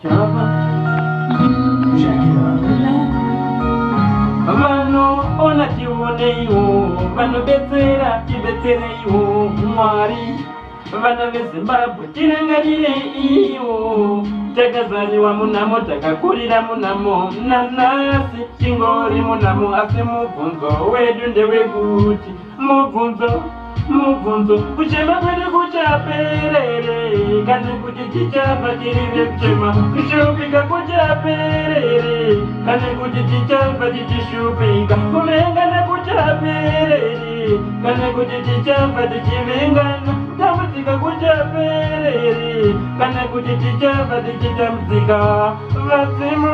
Chava, vano ona tioneiwo, vanobetsera tibetsereiwo Mwari. Vana veZimbabwe tirangarire iwo, takazaliwa munamo, takakurira munamo, nanhasi tingori munamo, asi mubvunzo wedu ndewekuti mubvunzo kuchema kwedu kuchaperere, kana kuti tichafa tirive kuchema, kushupika kuchaperere, kana kuti tichafa tichishupika, kumengana kuchaperere, kana kuti tichafa tichivengana, kutambudzika kuchaperere, kana kuti tichafa tichitambudzika. Vadzimu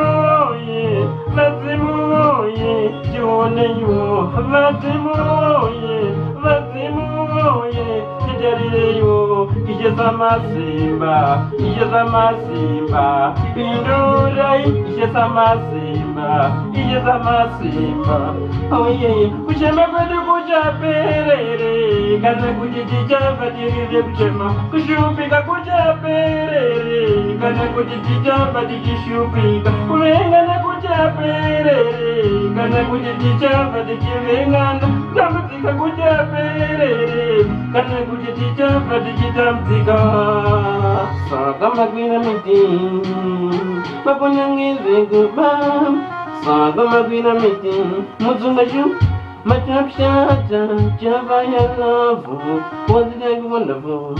oye, tioneiwo, vadzimu oye, titarireiwo, icheza masimba, pindurai, icheza masimba, oye, kuchema kwedu kuchaperere, kana kuti tichafa tirive kuchema, kushupika kuchaperere, kana kuti tichafa tichishupika, kuvengana kuchaperere, kana kuti tichafa tichivengana, kutambudzika kuchaperere, kana kuti tichafa tichitambudzika. Saka magwira miti maponyangeze kuba, saka magwira miti muzungashu matapshata Java ya love was it like wonderful.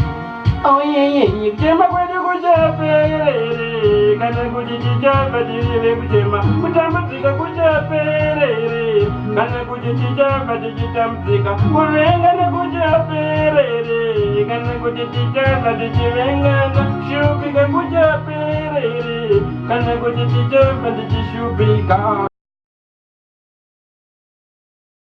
Oh yeah, kuchema kwedu kuchaperere, kana kuti tichafa tirive kuchema, kutambudzika kuchaperere, kana kuti tichafa tichitambudzika, kuvengana kuchaperere, kana kuti tichafa tichivengana, kushupika kuchaperere, kana kuti tichafa tichishupika.